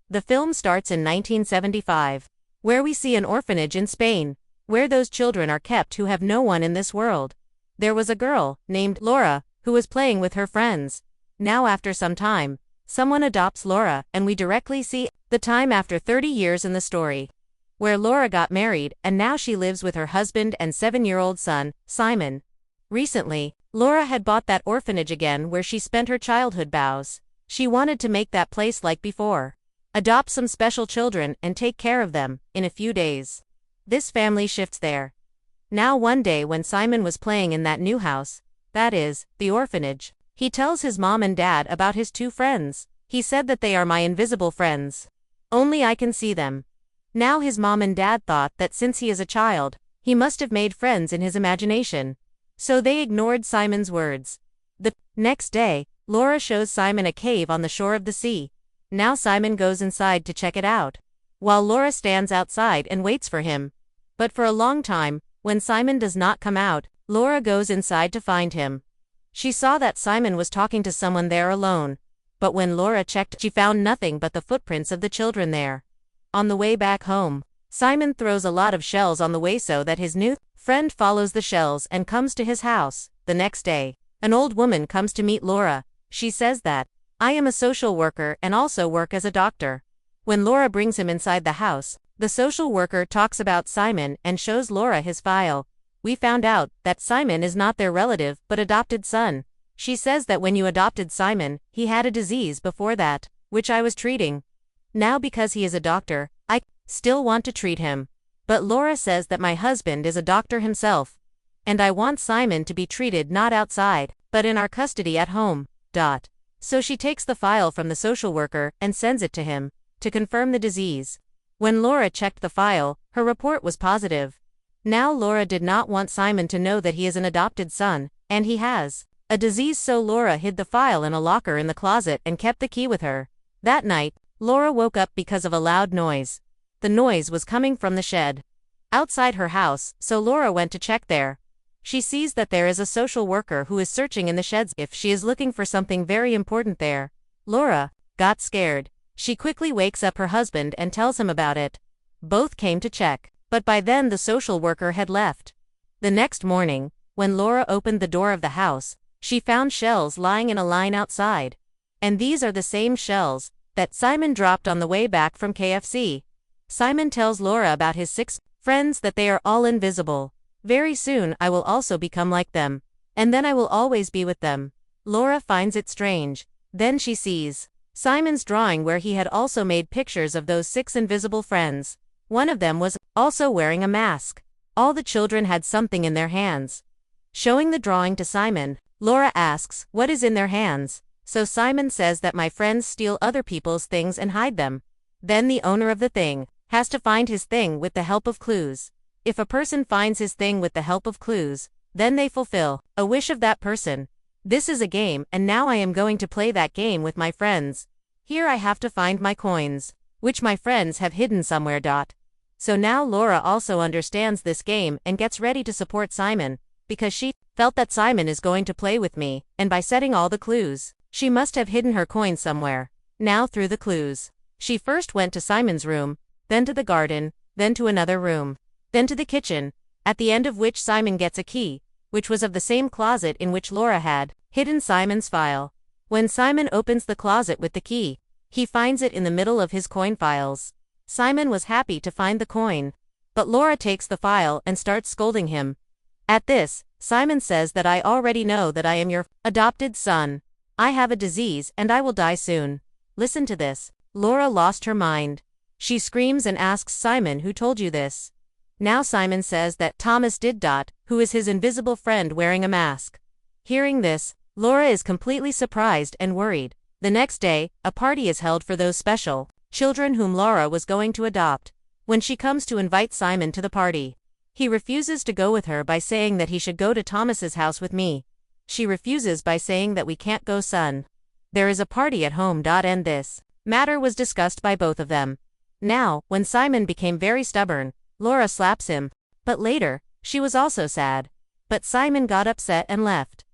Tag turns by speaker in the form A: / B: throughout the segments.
A: The film starts in 1975, where we see an orphanage in Spain, where those children are kept who have no one in this world. There was a girl, named Laura, who was playing with her friends. Now after some time, someone adopts Laura, and we directly see the time after 30 years in the story, where Laura got married, and now she lives with her husband and 7-year-old son, Simon. Recently, Laura had bought that orphanage again where she spent her childhood vows. She wanted to make that place like before. Adopt some special children and take care of them, in a few days. This family shifts there. Now one day when Simon was playing in that new house, that is, the orphanage, he tells his mom and dad about his 2 friends. He said that they are my invisible friends. Only I can see them. Now his mom and dad thought that since he is a child, he must have made friends in his imagination. So they ignored Simon's words. The next day, Laura shows Simon a cave on the shore of the sea. Now Simon goes inside to check it out, while Laura stands outside and waits for him. But for a long time, when Simon does not come out, Laura goes inside to find him. She saw that Simon was talking to someone there alone, but when Laura checked, she found nothing but the footprints of the children there. On the way back home, Simon throws a lot of shells on the way so that his new friend follows the shells and comes to his house. The next day, an old woman comes to meet Laura. She says that, "I am a social worker and also work as a doctor." When Laura brings him inside the house, the social worker talks about Simon and shows Laura his file. We found out that Simon is not their relative but adopted son. She says that when you adopted Simon, he had a disease before that, which I was treating. Now because he is a doctor, I still want to treat him. But Laura says that my husband is a doctor himself, and I want Simon to be treated not outside, but in our custody at home. So she takes the file from the social worker and sends it to him, to confirm the disease. When Laura checked the file, her report was positive. Now Laura did not want Simon to know that he is an adopted son, and he has a disease, so Laura hid the file in a locker in the closet and kept the key with her. That night, Laura woke up because of a loud noise. The noise was coming from the shed outside her house, so Laura went to check there. She sees that there is a social worker who is searching in the sheds if she is looking for something very important there. Laura got scared. She quickly wakes up her husband and tells him about it. Both came to check, but by then the social worker had left. The next morning, when Laura opened the door of the house, she found shells lying in a line outside. And these are the same shells that Simon dropped on the way back from KFC. Simon tells Laura about his 6 friends, that they are all invisible. Very soon I will also become like them, and then I will always be with them. Laura finds it strange. Then she sees Simon's drawing where he had also made pictures of those 6 invisible friends. One of them was also wearing a mask. All the children had something in their hands. Showing the drawing to Simon, Laura asks, "What is in their hands?" So Simon says that my friends steal other people's things and hide them. Then the owner of the thing has to find his thing with the help of clues. If a person finds his thing with the help of clues, then they fulfill a wish of that person. This is a game, and now I am going to play that game with my friends. Here I have to find my coins, which my friends have hidden somewhere. So now Laura also understands this game and gets ready to support Simon, because she felt that Simon is going to play with me, and by setting all the clues, she must have hidden her coins somewhere. Now through the clues, she first went to Simon's room, then to the garden, then to another room, then to the kitchen, at the end of which Simon gets a key, which was of the same closet in which Laura had hidden Simon's file. When Simon opens the closet with the key, he finds it in the middle of his coin files. Simon was happy to find the coin, but Laura takes the file and starts scolding him. At this, Simon says that I already know that I am your adopted son. I have a disease and I will die soon. Listen to this. Laura lost her mind. She screams and asks Simon, "Who told you this?" Now Simon says that Thomas did. Who is his invisible friend wearing a mask. Hearing this, Laura is completely surprised and worried. The next day, a party is held for those special children whom Laura was going to adopt. When she comes to invite Simon to the party, he refuses to go with her by saying that he should go to Thomas's house with me. She refuses by saying that we can't go, son. There is a party at home. And this matter was discussed by both of them. Now, when Simon became very stubborn, Laura slaps him. But later, she was also sad. But Simon got upset and left.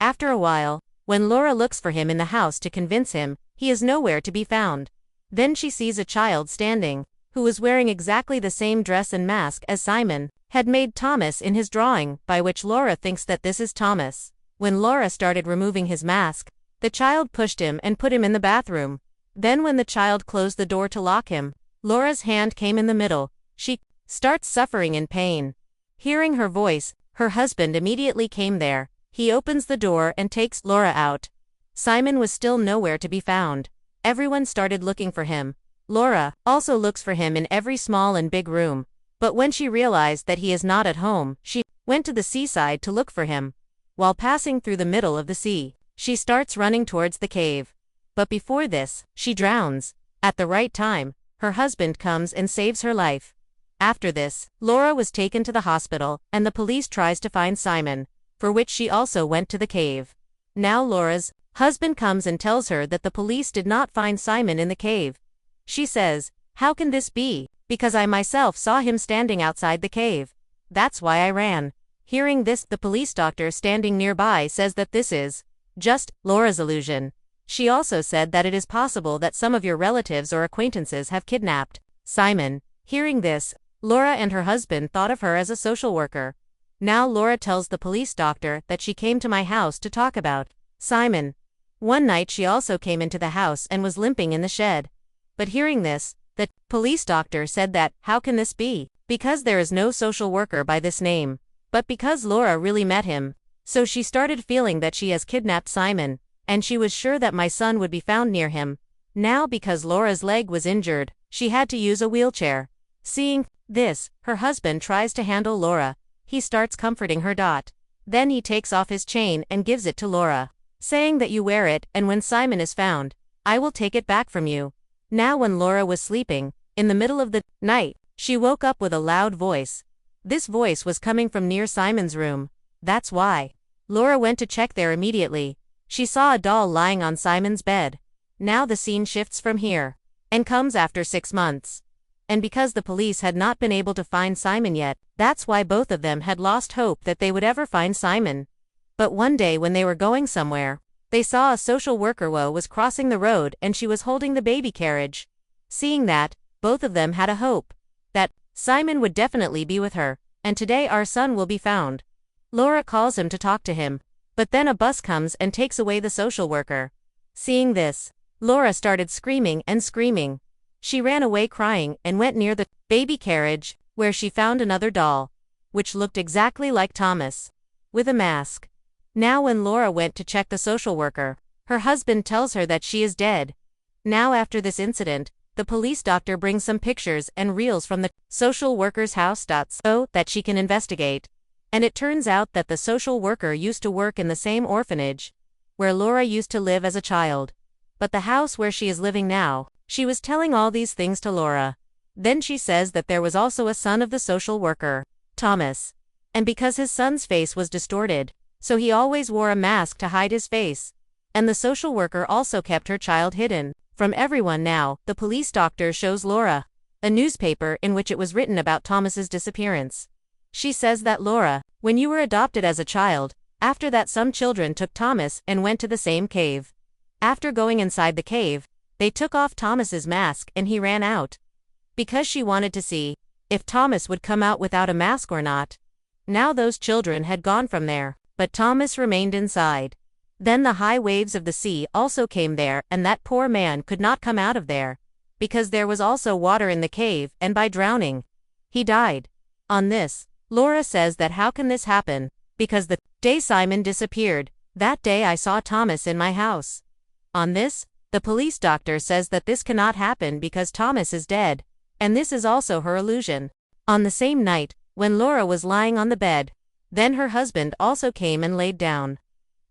A: After a while, when Laura looks for him in the house to convince him, he is nowhere to be found. Then she sees a child standing, who was wearing exactly the same dress and mask as Simon had made Thomas in his drawing, by which Laura thinks that this is Thomas. When Laura started removing his mask, the child pushed him and put him in the bathroom. Then when the child closed the door to lock him, Laura's hand came in the middle. She starts suffering in pain. Hearing her voice, her husband immediately came there. He opens the door and takes Laura out. Simon was still nowhere to be found. Everyone started looking for him. Laura also looks for him in every small and big room. But when she realized that he is not at home, she went to the seaside to look for him. While passing through the middle of the sea, she starts running towards the cave. But before this, she drowns. At the right time, her husband comes and saves her life. After this, Laura was taken to the hospital, and the police tries to find Simon, for which she also went to the cave. Now Laura's husband comes and tells her that the police did not find Simon in the cave. She says, "How can this be? Because I myself saw him standing outside the cave. That's why I ran." Hearing this, the police doctor standing nearby says that this is just Laura's illusion. She also said that it is possible that some of your relatives or acquaintances have kidnapped Simon. Hearing this, Laura and her husband thought of her as a social worker. Now Laura tells the police doctor that she came to my house to talk about Simon. One night she also came into the house and was limping in the shed. But hearing this, the police doctor said that, how can this be? Because there is no social worker by this name. But because Laura really met him. So she started feeling that she has kidnapped Simon, and she was sure that my son would be found near him. Now because Laura's leg was injured, she had to use a wheelchair. Seeing this, her husband tries to handle Laura. He starts comforting her. Then he takes off his chain and gives it to Laura, saying that you wear it, and when Simon is found, I will take it back from you. Now when Laura was sleeping, in the middle of the night, she woke up with a loud voice. This voice was coming from near Simon's room. That's why Laura went to check there immediately. She saw a doll lying on Simon's bed. Now the scene shifts from here, and comes after 6 months. And because the police had not been able to find Simon yet, that's why both of them had lost hope that they would ever find Simon. But one day when they were going somewhere, they saw a social worker was crossing the road and she was holding the baby carriage. Seeing that, both of them had a hope that Simon would definitely be with her, and today our son will be found. Laura calls him to talk to him, but then a bus comes and takes away the social worker. Seeing this, Laura started screaming and screaming. She ran away crying and went near the baby carriage, where she found another doll, which looked exactly like Thomas, with a mask. Now when Laura went to check the social worker, her husband tells her that she is dead. Now after this incident, the police doctor brings some pictures and reels from the social worker's house so that she can investigate. And it turns out that the social worker used to work in the same orphanage where Laura used to live as a child. But the house where she is living now, she was telling all these things to Laura. Then she says that there was also a son of the social worker, Thomas. And because his son's face was distorted, so he always wore a mask to hide his face. And the social worker also kept her child hidden from everyone. Now, the police doctor shows Laura a newspaper in which it was written about Thomas's disappearance. She says that Laura, when you were adopted as a child, after that some children took Thomas and went to the same cave. After going inside the cave, they took off Thomas's mask and he ran out. Because she wanted to see if Thomas would come out without a mask or not. Now those children had gone from there, but Thomas remained inside. Then the high waves of the sea also came there, and that poor man could not come out of there, because there was also water in the cave, and by drowning, he died. On this, Laura says that how can this happen? Because the day Simon disappeared, that day I saw Thomas in my house. On this, the police doctor says that this cannot happen because Thomas is dead, and this is also her illusion. On the same night, when Laura was lying on the bed, then her husband also came and laid down,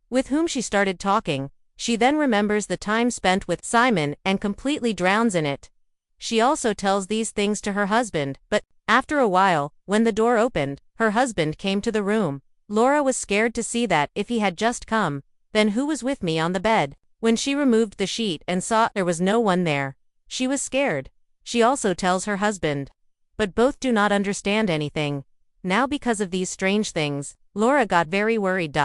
A: with whom she started talking. She then remembers the time spent with Simon and completely drowns in it. She also tells these things to her husband, but after a while, when the door opened, her husband came to the room. Laura was scared to see that if he had just come, then who was with me on the bed? When she removed the sheet and saw there was no one there, she was scared. She also tells her husband, but both do not understand anything. Now because of these strange things, Laura got very worried.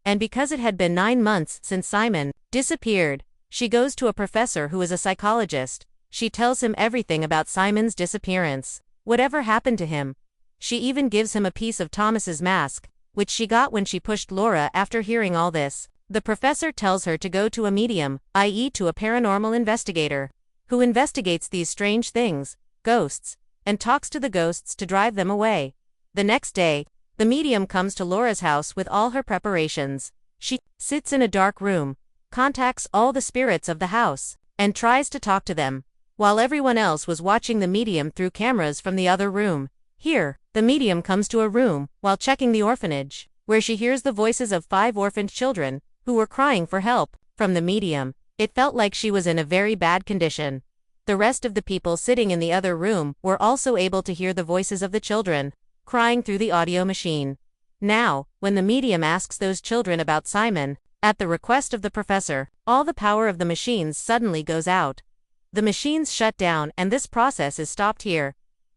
A: And because it had been 9 months since Simon disappeared, she goes to a professor who is a psychologist. She tells him everything about Simon's disappearance. Whatever happened to him. She even gives him a piece of Thomas's mask, which she got when she pushed Laura. After hearing all this, the professor tells her to go to a medium, i.e. to a paranormal investigator, who investigates these strange things, ghosts, and talks to the ghosts to drive them away. The next day, the medium comes to Laura's house with all her preparations. She sits in a dark room, contacts all the spirits of the house, and tries to talk to them, while everyone else was watching the medium through cameras from the other room. Here, the medium comes to a room, while checking the orphanage, where she hears the voices of 5 orphaned children, who were crying for help. From the medium, it felt like she was in a very bad condition. The rest of the people sitting in the other room were also able to hear the voices of the children, crying through the audio machine. Now, when the medium asks those children about Simon, at the request of the professor, all the power of the machines suddenly goes out. The machines shut down and this process is stopped here.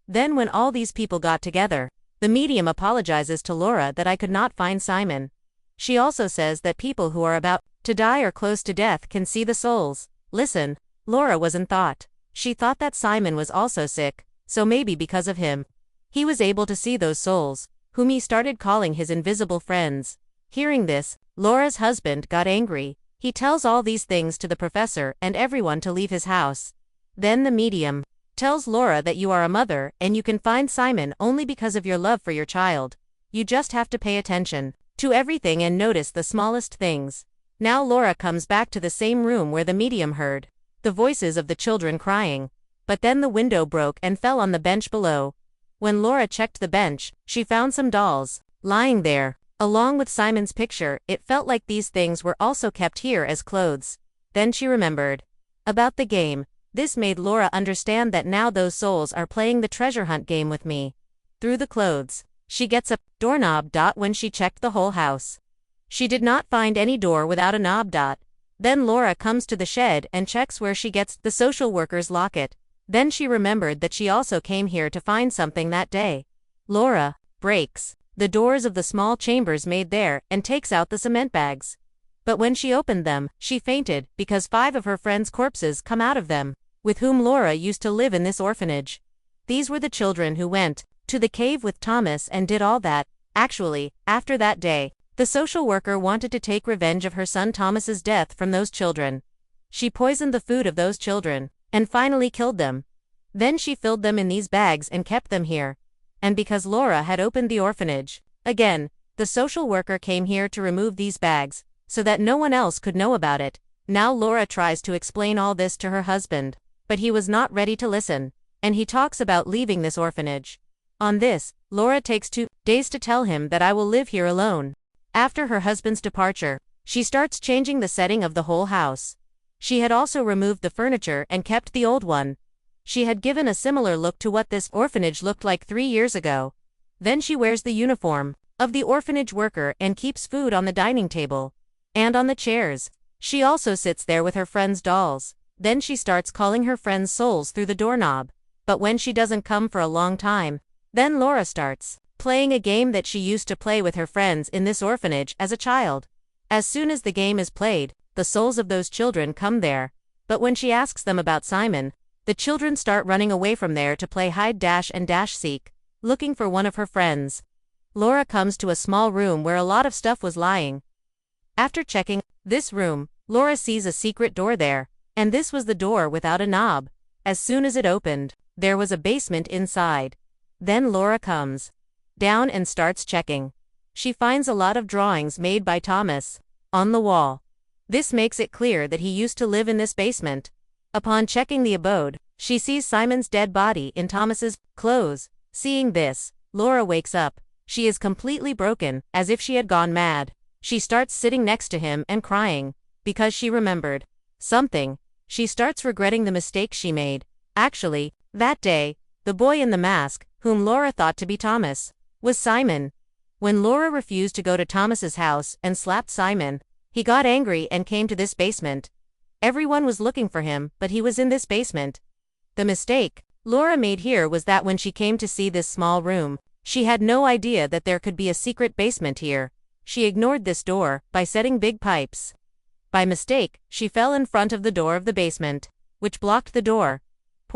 A: Then when all these people got together, the medium apologizes to Laura that I could not find Simon. She also says that people who are about to die or close to death can see the souls. Listen, Laura was in thought. She thought that Simon was also sick, so maybe because of him, he was able to see those souls, whom he started calling his invisible friends. Hearing this, Laura's husband got angry. He tells all these things to the professor and everyone to leave his house. Then the medium tells Laura that you are a mother and you can find Simon only because of your love for your child. You just have to pay attention to everything and notice the smallest things. Now Laura comes back to the same room where the medium heard the voices of the children crying. But then the window broke and fell on the bench below. When Laura checked the bench, she found some dolls lying there, along with Simon's picture. It felt like these things were also kept here as clothes. Then she remembered about the game. This made Laura understand that now those souls are playing the treasure hunt game with me. Through the clothes, she gets a doorknob. When she checked the whole house, she did not find any door without a knob. Then Laura comes to the shed and checks where she gets the social worker's locket. Then she remembered that she also came here to find something that day. Laura breaks the doors of the small chambers made there and takes out the cement bags. But when she opened them, she fainted because 5 of her friends' corpses come out of them, with whom Laura used to live in this orphanage. These were the children who went to the cave with Thomas and did all that. Actually, after that day, the social worker wanted to take revenge of her son Thomas's death from those children. She poisoned the food of those children, and finally killed them. Then she filled them in these bags and kept them here. And because Laura had opened the orphanage, again, the social worker came here to remove these bags, so that no one else could know about it. Now Laura tries to explain all this to her husband, but he was not ready to listen, and he talks about leaving this orphanage. On this, Laura takes 2 days to tell him that I will live here alone. After her husband's departure, she starts changing the setting of the whole house. She had also removed the furniture and kept the old one. She had given a similar look to what this orphanage looked like 3 years ago. Then she wears the uniform of the orphanage worker and keeps food on the dining table and on the chairs. She also sits there with her friends' dolls. Then she starts calling her friends' souls through the doorknob. But when she doesn't come for a long time, then Laura starts playing a game that she used to play with her friends in this orphanage as a child. As soon as the game is played, the souls of those children come there. But when she asks them about Simon, the children start running away from there to play hide dash and dash seek, looking for one of her friends. Laura comes to a small room where a lot of stuff was lying. After checking this room, Laura sees a secret door there, and this was the door without a knob. As soon as it opened, there was a basement inside. Then Laura comes down and starts checking. She finds a lot of drawings made by Thomas on the wall. This makes it clear that he used to live in this basement. Upon checking the abode, she sees Simon's dead body in Thomas's clothes. Seeing this, Laura wakes up. She is completely broken, as if she had gone mad. She starts sitting next to him and crying, because she remembered something. She starts regretting the mistake she made. Actually, that day, the boy in the mask, whom Laura thought to be Thomas, was Simon. When Laura refused to go to Thomas's house and slapped Simon, he got angry and came to this basement. Everyone was looking for him, but he was in this basement. The mistake Laura made here was that when she came to see this small room, she had no idea that there could be a secret basement here. She ignored this door by setting big pipes. By mistake, she fell in front of the door of the basement, which blocked the door.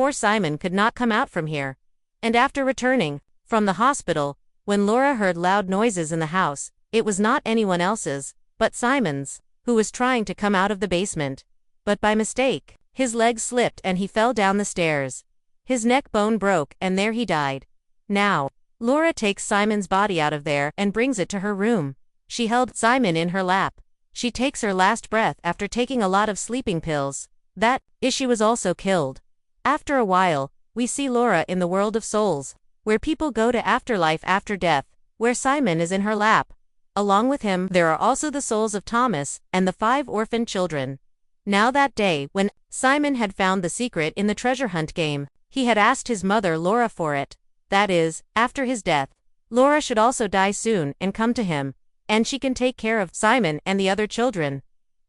A: poor Simon could not come out from here. And after returning from the hospital, when Laura heard loud noises in the house, it was not anyone else's, but Simon's, who was trying to come out of the basement. But by mistake, his legs slipped and he fell down the stairs. His neck bone broke and there he died. Now, Laura takes Simon's body out of there and brings it to her room. She held Simon in her lap. She takes her last breath after taking a lot of sleeping pills. That is, she was also killed. After a while, we see Laura in the world of souls, where people go to afterlife after death, where Simon is in her lap. Along with him there are also the souls of Thomas and the 5 orphaned children. Now that day, when Simon had found the secret in the treasure hunt game, he had asked his mother Laura for it. That is, after his death, Laura should also die soon and come to him, and she can take care of Simon and the other children.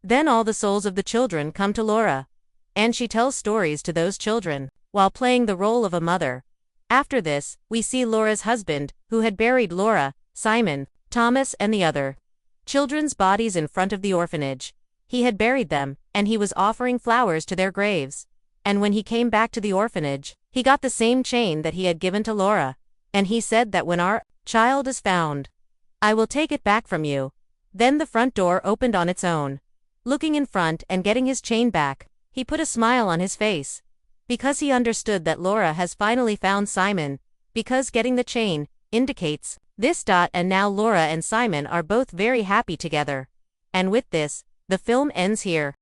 A: Then all the souls of the children come to Laura, and she tells stories to those children, while playing the role of a mother. After this, we see Laura's husband, who had buried Laura, Simon, Thomas and the other children's bodies in front of the orphanage. He had buried them, and he was offering flowers to their graves. And when he came back to the orphanage, he got the same chain that he had given to Laura. And he said that when our child is found, I will take it back from you. Then the front door opened on its own. Looking in front and getting his chain back, he put a smile on his face, because he understood that Laura has finally found Simon, because getting the chain indicates this. And now Laura and Simon are both very happy together. And with this, the film ends here.